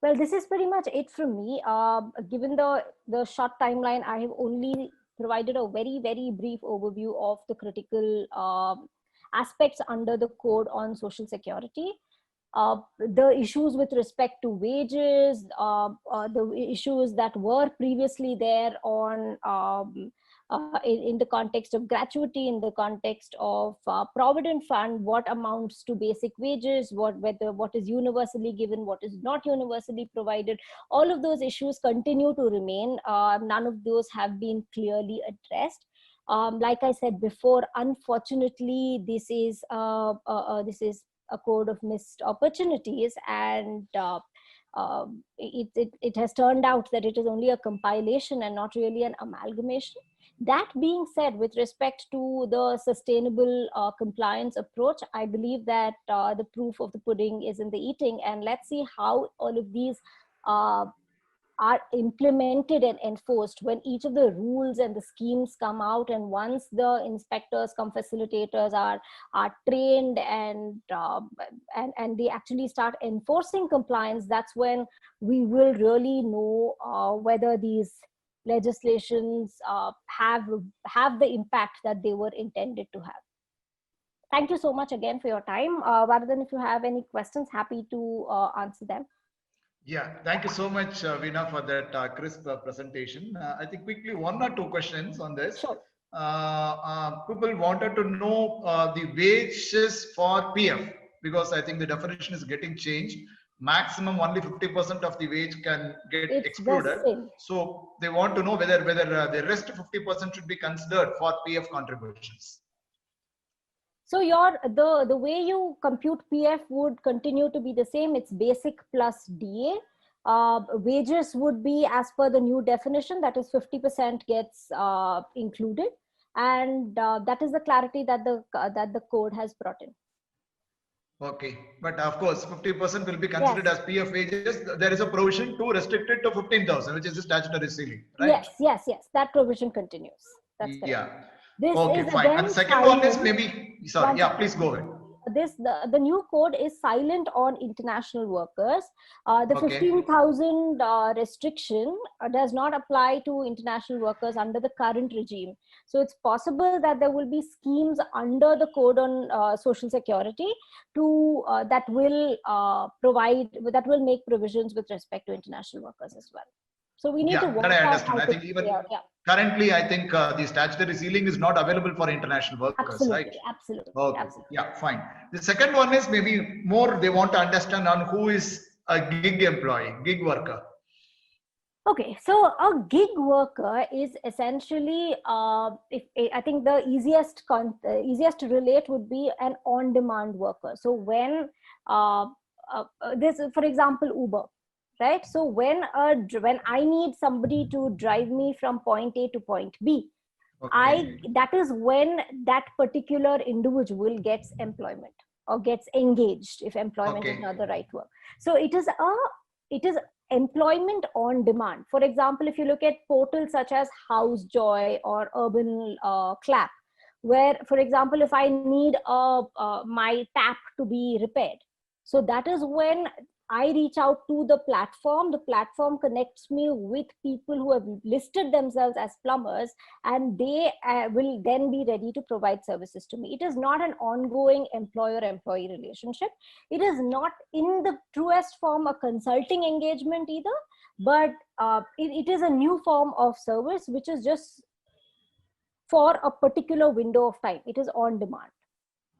Well, this is pretty much it from me. Given the short timeline, I have only provided a very, very brief overview of the critical aspects under the code on social security. The issues with respect to wages, the issues that were previously there on in the context of gratuity, in the context of provident fund, what amounts to basic wages, what is universally given, what is not universally provided. All of those issues continue to remain. None of those have been clearly addressed. Like I said before, unfortunately, this is a code of missed opportunities, and it has turned out that it is only a compilation and not really an amalgamation. That being said, with respect to the sustainable compliance approach, I believe that the proof of the pudding is in the eating, and let's see how all of these are implemented and enforced when each of the rules and the schemes come out, and once the inspectors come facilitators are trained and they actually start enforcing compliance. That's when we will really know whether these legislations have the impact that they were intended to have. Thank you so much again for your time. Vardhan, if you have any questions, happy to answer them. Yeah, thank you so much, Veena, for that crisp presentation. I think quickly one or two questions on this. Sure. People wanted to know the wages for PF, because I think the definition is getting changed. Maximum only 50% of the wage can get excluded. So they want to know whether the rest 50% should be considered for PF contributions. So the way you compute PF would continue to be the same. It's basic plus DA. Wages would be as per the new definition, that is 50% gets included, and that is the clarity that the code has brought in. Okay, but of course 50% will be considered as PF wages. There is a provision to restrict it to 15,000, which is the statutory ceiling, right? Yes. That provision continues. That's correct. Yeah. This okay, is fine. And the second one is maybe, sorry, yeah, please go ahead. The new code is silent on international workers. The 15,000 restriction does not apply to international workers under the current regime. So it's possible that there will be schemes under the code on social security to that will make provisions with respect to international workers as well. So we need to work that I out understand. I think even currently, I think the statutory ceiling is not available for international workers, right? Absolutely. Okay. Absolutely. Yeah, fine. The second one is maybe more they want to understand on who is a gig employee, gig worker. Okay, so a gig worker is essentially, I think the easiest to relate would be an on-demand worker. So when this, for example, Uber. Right. So when I need somebody to drive me from point A to point B, that is when that particular individual gets employment or gets engaged, if employment is not the right word. So it is employment on demand. For example, if you look at portals such as HouseJoy or Urban Clap, where, for example, if I need my tap to be repaired, so that is when I reach out to the platform connects me with people who have listed themselves as plumbers, and they will then be ready to provide services to me. It is not an ongoing employer-employee relationship. It is not in the truest form a consulting engagement either, but it is a new form of service which is just for a particular window of time. It is on demand.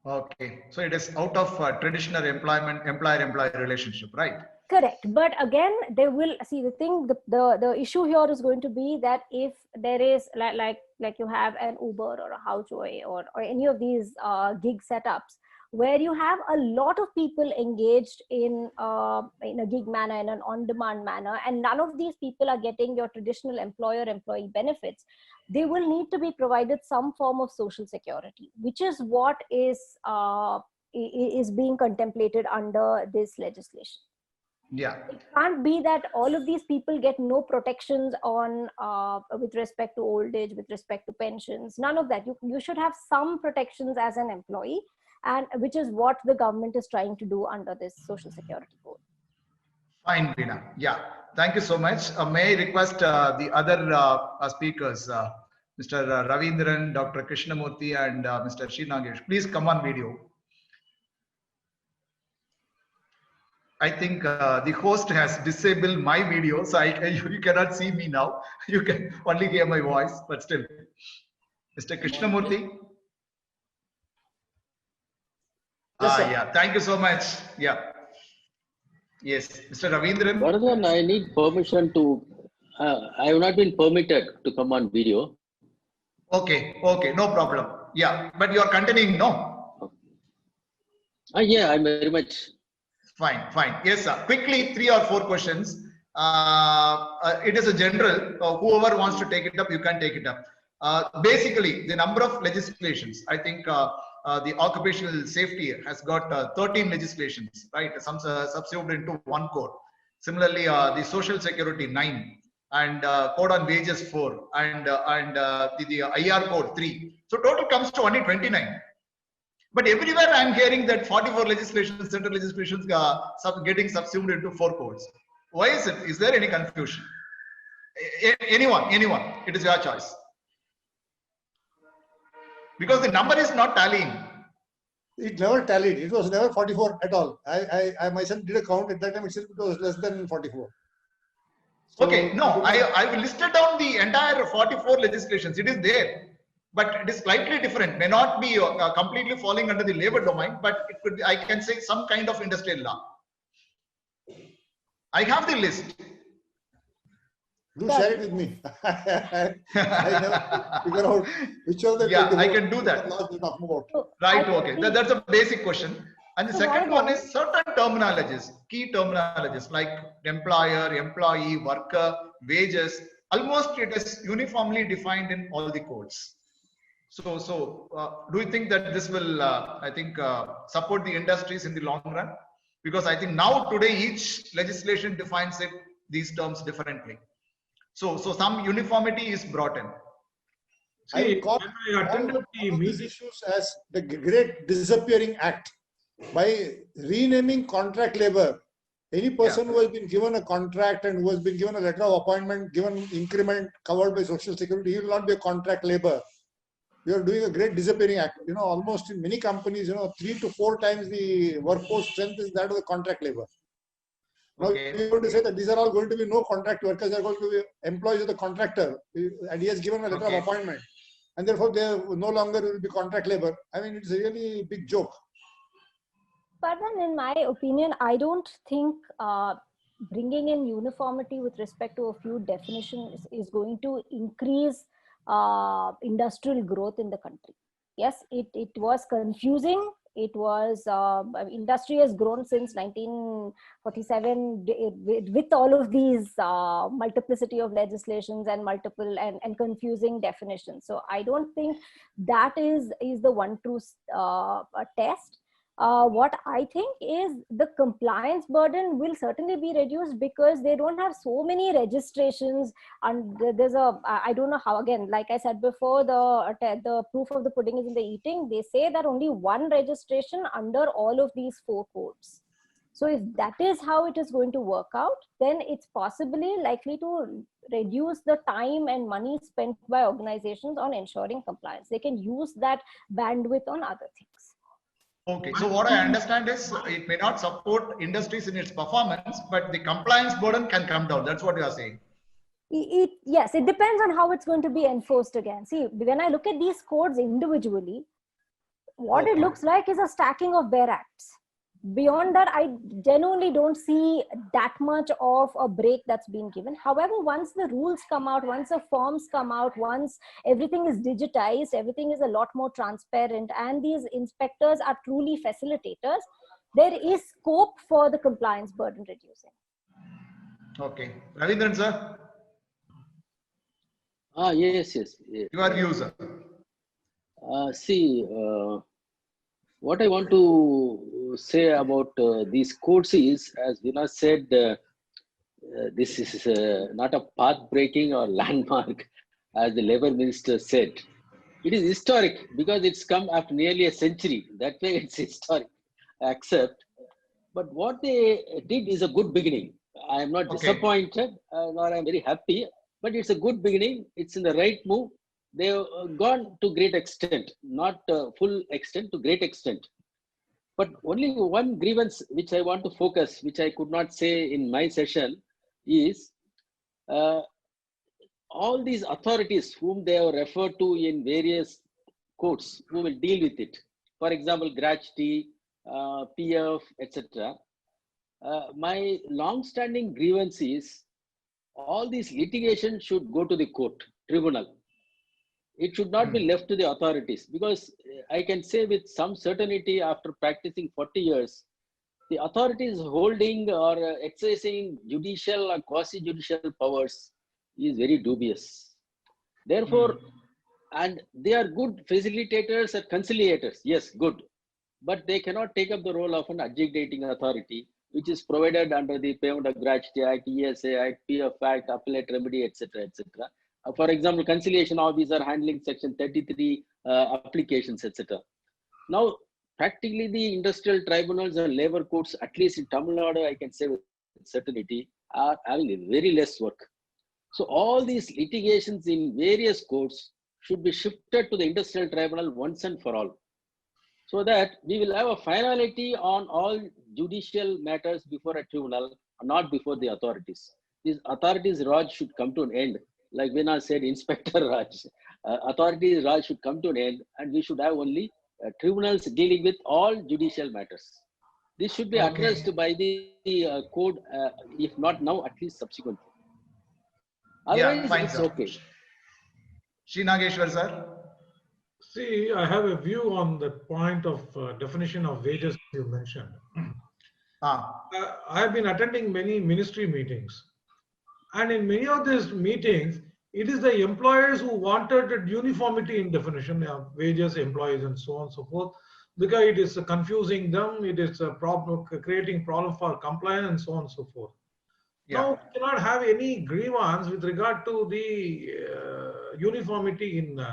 Okay, so it is out of traditional employer-employee relationship, right? Correct, but again, they will see the thing. The issue here is going to be that if there is like you have an Uber or a HouseJoy or any of these gig setups where you have a lot of people engaged in a gig manner, in an on-demand manner, and none of these people are getting your traditional employer-employee benefits, they will need to be provided some form of social security, which is what is being contemplated under this legislation. Yeah, it can't be that all of these people get no protections on with respect to old age, with respect to pensions, none of that. You should have some protections as an employee, and which is what the government is trying to do under this social security code. Fine, Veena. Yeah. Thank you so much. May I request the other speakers, Mr. Ravindran, Dr. Krishnamurthy, and Mr. Srinagesh, please come on video. I think the host has disabled my video, so you cannot see me now. You can only hear my voice, but still. Mr. Krishnamurthy? Yes, sir. Yeah. Thank you so much. Yeah. Yes. Mr. Ravindran? Vardhan, I need permission to, I have not been permitted to come on video. Okay. Okay. No problem. Yeah. But you are continuing, no? Yeah, I'm very much. Fine, fine. Yes, sir. Quickly, 3 or 4 questions. It is a general. Whoever wants to take it up, you can take it up. Basically, the number of legislations. I think the occupational safety has got 13 legislations, right? Some subsumed into one code. Similarly, the social security 9, and code on wages 4, and the IR code 3. So total comes to only 29. But everywhere I'm hearing that 44 legislations, central legislations getting subsumed into 4 codes. Why is it? Is there any confusion? Anyone, it is your choice. Because the number is not tallying. It never tallied. It was never 44 at all. I myself did a count at that time. It was less than 44. So, okay, no, I listed down the entire 44 legislations. It is there. But it is slightly different. May not be completely falling under the labor domain, but it could be, I can say, some kind of industrial law. I have the list. Do share it with me. I never figure out which of the. Yeah, I can do that. Right. Okay. That's a basic question. And the second one is certain terminologies, key terminologies like employer, employee, worker, wages. Almost it is uniformly defined in all the codes. So, do you think that this will, I think, support the industries in the long run? Because I think now today each legislation defines these terms differently. So some uniformity is brought in. I call these issues as the Great Disappearing Act. By renaming contract labor, any person who has been given a contract and who has been given a letter of appointment, given increment covered by Social Security, he will not be a contract labor. We are doing a great disappearing act. You know, almost in many companies, 3 to 4 times the workforce strength is that of the contract labor. Now, we are going to say that these are all going to be no contract workers, they are going to be employees of the contractor, and he has given a letter of appointment, and therefore they no longer will be contract labor. I mean, it's a really big joke. But then, in my opinion, I don't think bringing in uniformity with respect to a few definitions is going to increase industrial growth in the country. Yes, it was confusing. It was industry has grown since 1947 with all of these multiplicity of legislations and multiple and confusing definitions. So I don't think that is the one true test. What I think is the compliance burden will certainly be reduced because they don't have so many registrations, and there's I don't know how, again, like I said before, the proof of the pudding is in the eating. They say that only one registration under all of these 4 codes. So if that is how it is going to work out, then it's possibly likely to reduce the time and money spent by organizations on ensuring compliance. They can use that bandwidth on other things. Okay, so what I understand is it may not support industries in its performance, but the compliance burden can come down. That's what you are saying. Yes, it depends on how it's going to be enforced again. See, when I look at these codes individually, what it looks like is a stacking of bare acts. Beyond that, I genuinely don't see that much of a break that's been given. However, once the rules come out, once the forms come out, once everything is digitized, everything is a lot more transparent, and these inspectors are truly facilitators, there is scope for the compliance burden reducing. Okay. Ravindran, sir? Yes. Your view, sir. What I want to say about these codes is, as Veena said, this is not a path-breaking or landmark, as the Labour Minister said. It is historic because it's come after nearly a century. That way it's historic, I accept. But what they did is a good beginning. I am not Okay. disappointed, nor I'm very happy, but it's a good beginning. It's in the right move. They've gone to great extent, not full extent, to great extent. But only one grievance which I want to focus, which I could not say in my session, is uh, all these authorities whom they have referred to in various courts who will deal with it. For example, gratuity, PF, etc. My long-standing grievance is all these litigation should go to the court, tribunal. It should not be left to the authorities, because I can say with some certainty after practicing 40 years, the authorities holding or exercising judicial or quasi-judicial powers is very dubious. Therefore, and they are good facilitators and conciliators, yes, good, but they cannot take up the role of an adjudicating authority, which is provided under the Payment of Gratuity Act, ESA Act, PF Act, Appellate Remedy, etc., etc. For example, conciliation officer handling Section 33 applications, etc. Now, practically the industrial tribunals and labor courts, at least in Tamil Nadu, I can say with certainty, are having very less work. So all these litigations in various courts should be shifted to the industrial tribunal once and for all, so that we will have a finality on all judicial matters before a tribunal, not before the authorities. These authorities' Raj should come to an end. Like Veena said, Inspector Raj, authorities' Raj should come to an end, and we should have only tribunals dealing with all judicial matters. This should be addressed by the code, if not now, at least subsequently. Otherwise, fine, it's sir. okay. Shri Nageshwar, sir. See, I have a view on the point of definition of wages you mentioned. I have been attending many ministry meetings, and in many of these meetings, it is the employers who wanted uniformity in definition of wages, employees, and so on and so forth, because it is confusing them, it is a problem, creating problem for compliance, and so on and so forth. Now, we cannot have any grievance with regard to the uniformity in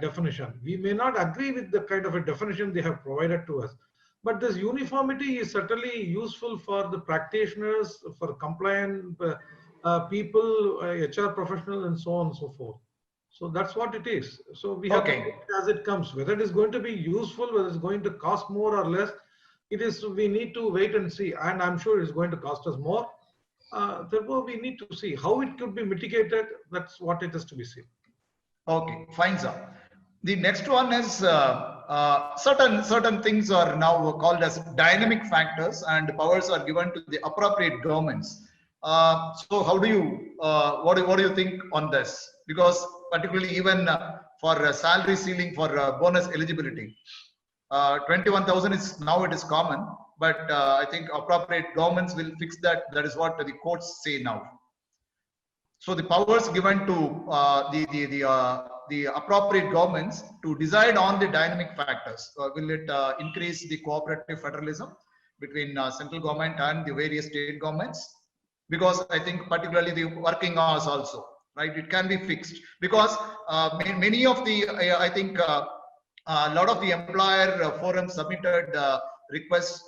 definition. We may not agree with the kind of a definition they have provided to us, but this uniformity is certainly useful for the practitioners, for compliant people, HR professionals, and so on and so forth. So that's what it is. So we have to take it as it comes. Whether it is going to be useful, whether it's going to cost more or less, it is. We need to wait and see. And I'm sure it's going to cost us more. Therefore, we need to see how it could be mitigated. That's what it is to be seen. Okay, fine, sir. The next one is certain things are now called as dynamic factors, and powers are given to the appropriate governments. So, how do you what do you think on this? Because particularly even for salary ceiling for bonus eligibility, 21,000 is now it is common, but I think appropriate governments will fix that. That is what the courts say now. So the powers given to the appropriate governments to decide on the dynamic factors. Will it increase the cooperative federalism between central government and the various state governments? Because I think particularly the working hours also, right? It can be fixed because many of the I think a lot of the employer forums submitted requests,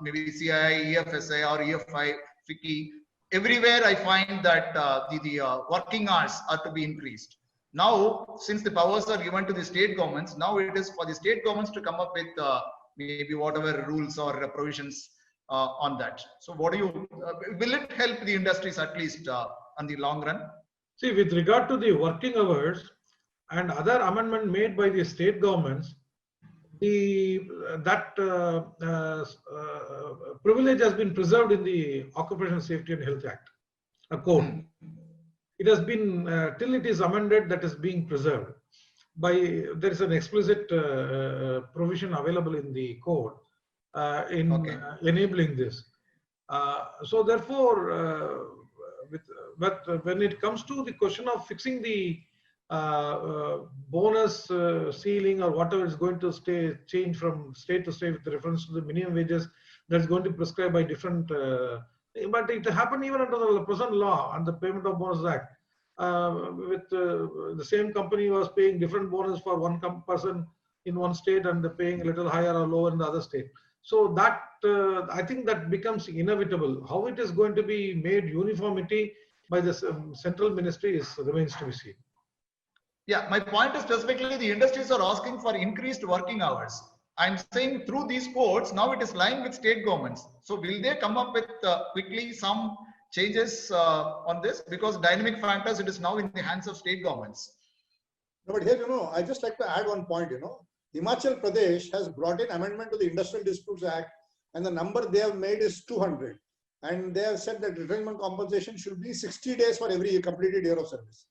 maybe CII, EFSI or EFI, FICCI. Everywhere I find that the working hours are to be increased. Now, since the powers are given to the state governments, now it is for the state governments to come up with maybe whatever rules or provisions on that. So what do you, will it help the industries at least on the long run? See, with regard to the working hours and other amendment made by the state governments, that privilege has been preserved in the Occupational Safety and Health Act, a code. It has been, till it is amended, that is being preserved. There is an explicit provision available in the code enabling this. So therefore, but when it comes to the question of fixing the bonus ceiling or whatever is going to change from state to state with reference to the minimum wages that's going to prescribe by different, but it happened even under the present law and the Payment of Bonus Act. With the same company was paying different bonus for one person in one state and paying a little higher or lower in the other state. So that I think that becomes inevitable. How it is going to be made uniformity by the central ministry remains to be seen. Yeah, my point is specifically the industries are asking for increased working hours. I'm saying through these codes, now it is lying with state governments. So will they come up with quickly some changes on this? Because dynamic factors, it is now in the hands of state governments. No, but here, I just like to add one point, Himachal Pradesh has brought in amendment to the Industrial Disputes Act, and the number they have made is 200. And they have said that retrenchment compensation should be 60 days for every completed year of service.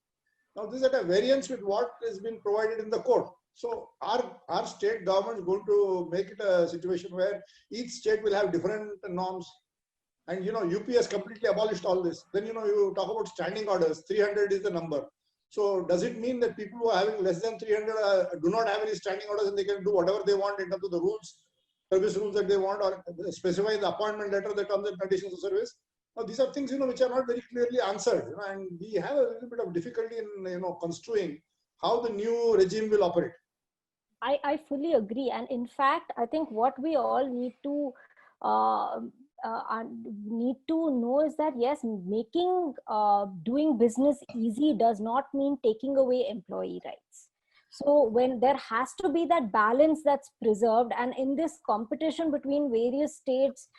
Now, this is at a variance with what has been provided in the code. So, our state government is going to make it a situation where each state will have different norms. And, UP has completely abolished all this. Then, you talk about standing orders, 300 is the number. So does it mean that people who are having less than 300 do not have any standing orders and they can do whatever they want in terms of the rules, service rules that they want, or specify in the appointment letter the terms and conditions of service? Now these are things which are not very clearly answered, and we have a little bit of difficulty in construing how the new regime will operate. I fully agree, and in fact, I think what we all need to know is that yes, making doing business easy does not mean taking away employee rights. So when there has to be that balance that's preserved, and in this competition between various states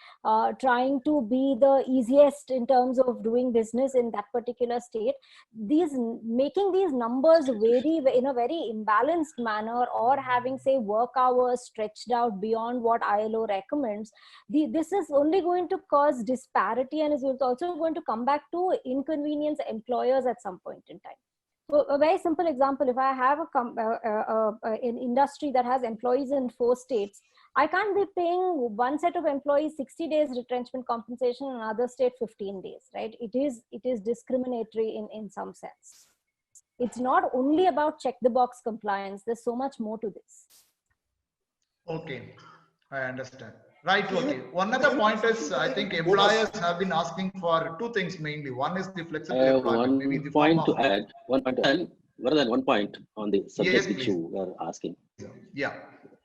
trying to be the easiest in terms of doing business in that particular state, making these numbers vary in a very imbalanced manner, or having say work hours stretched out beyond what ILO recommends, this is only going to cause disparity, and is also going to come back to inconvenience employers at some point in time. So a very simple example, if I have an industry that has employees in 4 states, I can't be paying one set of employees 60 days retrenchment compensation and another state 15 days, right? It is discriminatory in some sense. It's not only about check the box compliance. There's so much more to this. Okay, I understand. Right, okay. One other point is, I think employers have been asking for 2 things mainly. One is the flexible employment. Maybe the point to add, rather than one point on the subject which you were asking. Yeah.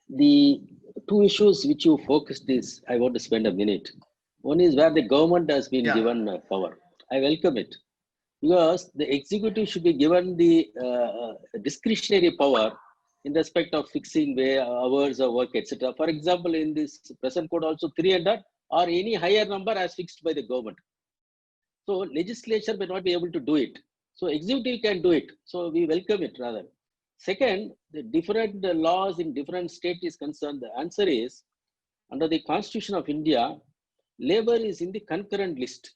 The 2 issues which you focused is, I want to spend a minute. One is where the government has been given power. I welcome it, because the executive should be given the discretionary power in respect of fixing hours of work, etc. For example, in this present code also 300 or any higher number as fixed by the government. So legislature may not be able to do it. So executive can do it. So we welcome it rather. Second, the different laws in different states is concerned. The answer is, under the Constitution of India, labor is in the concurrent list.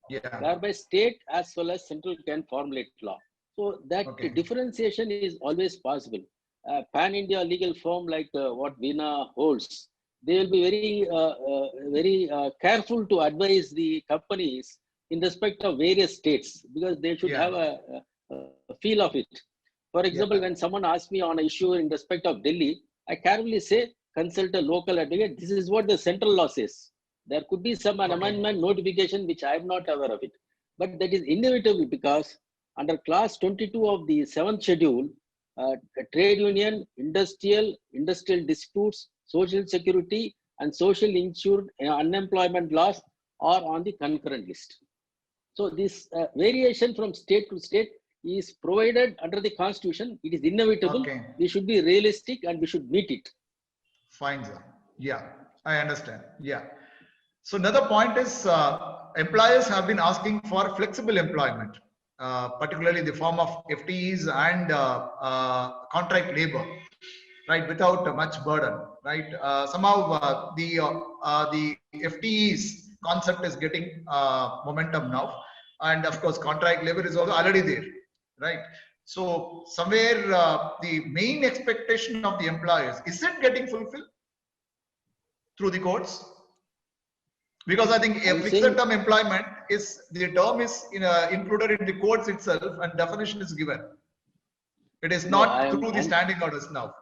Yeah. Whereby state as well as central can formulate law. So that differentiation is always possible. Pan-India legal firm like what Veena holds, they will be very careful to advise the companies in respect of various states, because they should have a feel of it. For example, when someone asks me on an issue in respect of Delhi, I carefully say, consult a local advocate. This is what the central law says. There could be some amendment notification which I am not aware of it. But that is inevitable, because under clause 22 of the 7th schedule, trade union, industrial disputes, social security, and social insured unemployment laws are on the concurrent list. So this variation from state to state is provided under the Constitution. It is inevitable. We should be realistic and we should meet it. Fine, sir. Yeah, I understand. Yeah. So another point is employers have been asking for flexible employment. Particularly in the form of FTEs and contract labor, right, without much burden, right? Somehow the FTEs concept is getting momentum now, and of course contract labor is also already there, right? So somewhere the main expectation of the employers, is it getting fulfilled through the codes? Because I think a fixed term employment is, the term is included in the codes itself and definition is given. It is not through the standing orders now.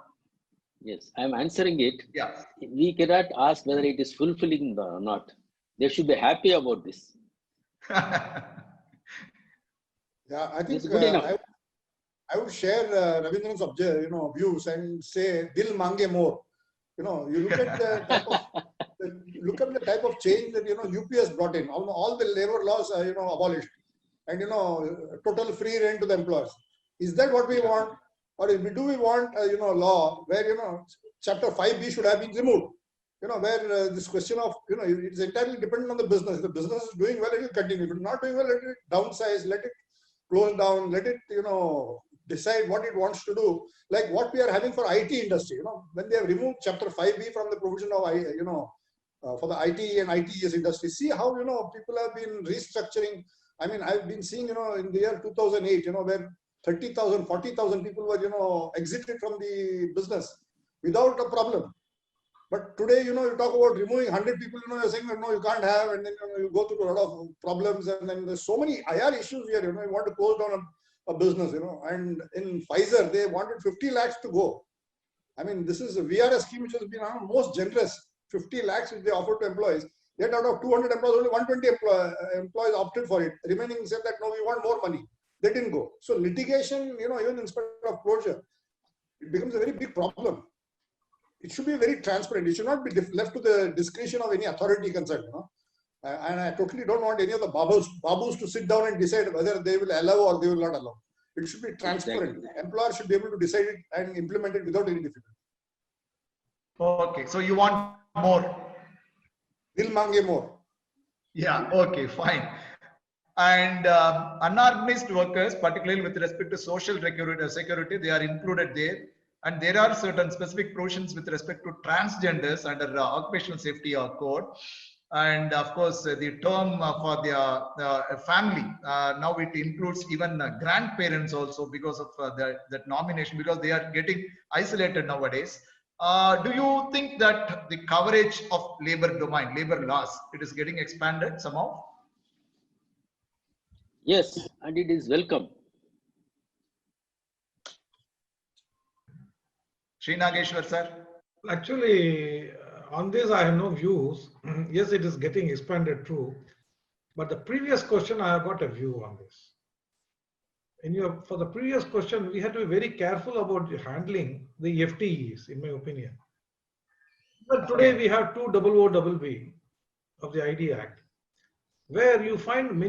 Yes, I am answering it. Yeah. We cannot ask whether it is fulfilling or not. They should be happy about this. Yeah, I think I would share Ravindran's views and say, "Dil mange more." You look at the look at the type of change that, UPS brought in. All the labor laws are, abolished. And, total free rein to the employers. Is that what we want? Or do we want, law where, Chapter 5B should have been removed? Where this question of, it's entirely dependent on the business. If the business is doing well, it will continue. If it's not doing well, let it downsize, let it close down, let it, decide what it wants to do. Like what we are having for IT industry, when they have removed Chapter 5B from the provision of, for the IT and ITES industry. See how, people have been restructuring. I mean, I've been seeing, in the year 2008, where 30,000, 40,000 people were, exited from the business without a problem. But today, you talk about removing 100 people, you're saying that no, you can't have, and then you go through a lot of problems, and then there's so many IR issues here, you want to close down a business, and in Pfizer, they wanted 50 lakhs to go. I mean, this is a VRS scheme which has been most generous, 50 lakhs which they offered to employees. Yet out of 200 employees, only 120 employees opted for it. Remaining said that, no, we want more money. They didn't go. So litigation, even in spite of closure, it becomes a very big problem. It should be very transparent. It should not be left to the discretion of any authority concerned. And I totally don't want any of the babus to sit down and decide whether they will allow or they will not allow. It should be transparent. Exactly. Employer should be able to decide it and implement it without any difficulty. Okay, so you want more? Dil mange more. Yeah, okay, fine. And unorganized workers, particularly with respect to social security, they are included there. And there are certain specific provisions with respect to transgenders under Occupational Safety Code. And of course, the term for the family, now it includes even grandparents also because of that nomination, because they are getting isolated nowadays. Do you think that the coverage of labor domain, labor laws, it is getting expanded somehow? Yes, and it is welcome. Sri Nageshwar, sir. Actually, on this, I have no views. Yes, it is getting expanded, true. But the previous question, I have got a view on this. For the previous question, we had to be very careful about handling the FTEs, in my opinion. But today we have 200B of the ID Act, where you find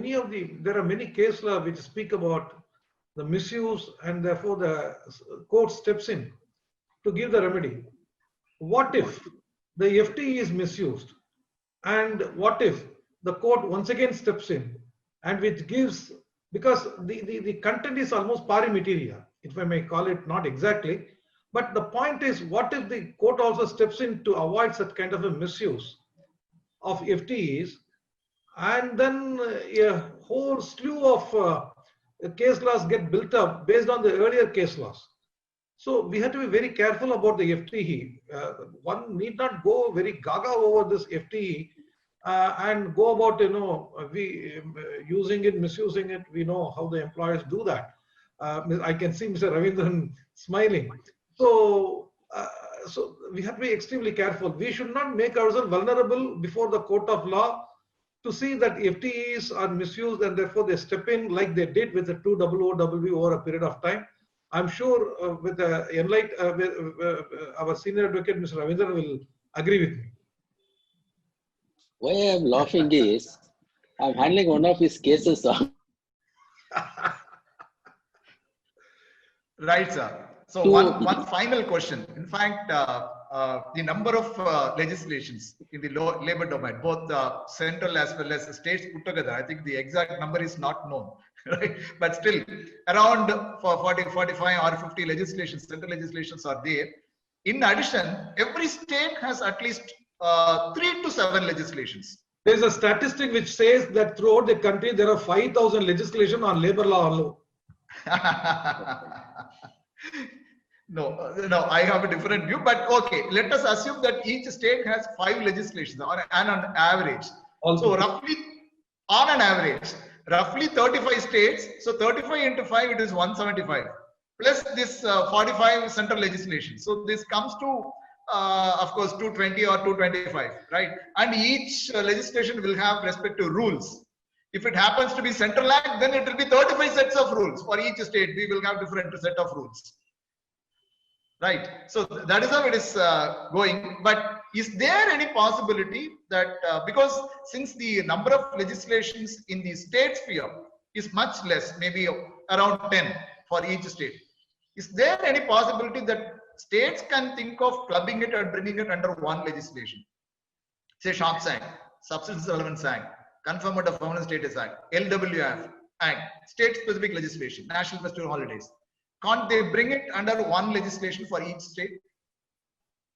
there are many case law which speak about the misuse, and therefore the court steps in to give the remedy. What if the FTE is misused, and what if the court once again steps in and which gives, because the content is almost pari materia, if I may call it, not exactly, but the point is, what if the court also steps in to avoid such kind of a misuse of FTEs, and then a whole slew of case laws get built up based on the earlier case laws. So we have to be very careful about the FTE. One need not go very gaga over this FTE and go about, using it, misusing it. We know how the employers do that. I can see Mr. Ravindran smiling. So we have to be extremely careful. We should not make ourselves vulnerable before the court of law to see that FTEs are misused, and therefore they step in like they did with the 200B over a period of time. I'm sure with the our senior advocate, Mr. Ravindran, will agree with me. Why I'm laughing is, I'm handling one of his cases. Right, sir. So one final question. In fact, the number of legislations in the labor domain, both central as well as states put together, I think the exact number is not known. Right? But still, around 40, 45 or 50 legislations, central legislations are there. In addition, every state has at least 3 to 7 legislations. There is a statistic which says that throughout the country, there are 5,000 legislation on labor law. No, I have a different view, but okay, let us assume that each state has 5 legislations on average. Also, so roughly, on an average, roughly 35 states. So 35 into 5, it is 175. Plus this 45 central legislation. So this comes to, of course, 220 or 225, right? And each legislation will have respect to rules. If it happens to be central act, then it will be 35 sets of rules. For each state, we will have different set of rules. Right. So that is how it is going. But is there any possibility that because since the number of legislations in the state sphere is much less, maybe around 10 for each state, is there any possibility that states can think of clubbing it and bringing it under one legislation? Say SHOPS Act, Substance Relevance Act, Conferment of Permanent Status Act, LWF Act, state-specific legislation, national festival holidays. Can't they bring it under one legislation for each state?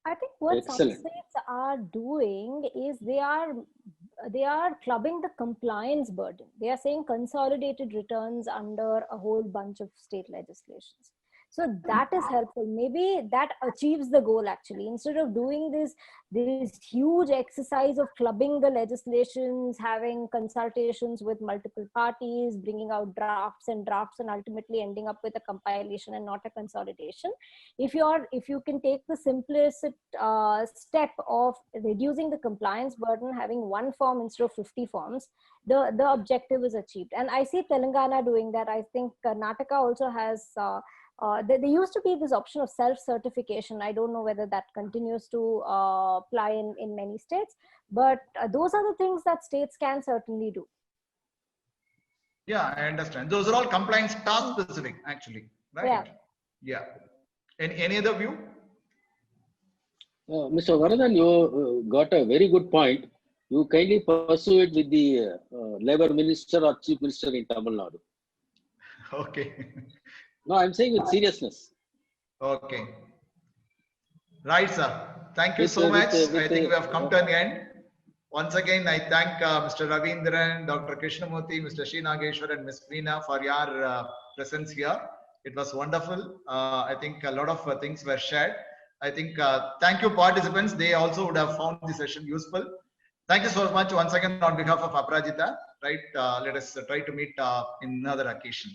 I think what some states are doing is they are clubbing the compliance burden. They are saying consolidated returns under a whole bunch of state legislations. So that is helpful. Maybe that achieves the goal actually. Instead of doing this huge exercise of clubbing the legislations, having consultations with multiple parties, bringing out drafts and ultimately ending up with a compilation and not a consolidation. If you can take the simplest step of reducing the compliance burden, having one form instead of 50 forms, the objective is achieved. And I see Telangana doing that. I think Karnataka also has there used to be this option of self-certification. I don't know whether that continues to apply in many states, but those are the things that states can certainly do. Yeah, I understand. Those are all compliance task specific, actually, right? Yeah. Any other view? Mr. Varadan, you got a very good point. You kindly pursue it with the Labour Minister or Chief Minister in Tamil Nadu. Okay. No, I'm saying with seriousness. Okay. Right, sir. Thank you so much. I think we have come to an end. Once again, I thank Mr. Ravindran, Dr. Krishnamurthy, Mr. Sri Nageshwar, and Ms. Preena for your presence here. It was wonderful. I think a lot of things were shared. I think thank you participants. They also would have found the session useful. Thank you so much once again on behalf of Aparajita. Right. Let us try to meet in another occasion.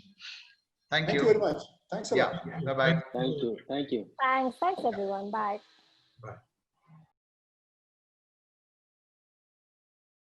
Thank you. Thank you very much. Thanks a lot. Bye-bye. Thank you. Thank you. Thanks everyone. Bye. Bye.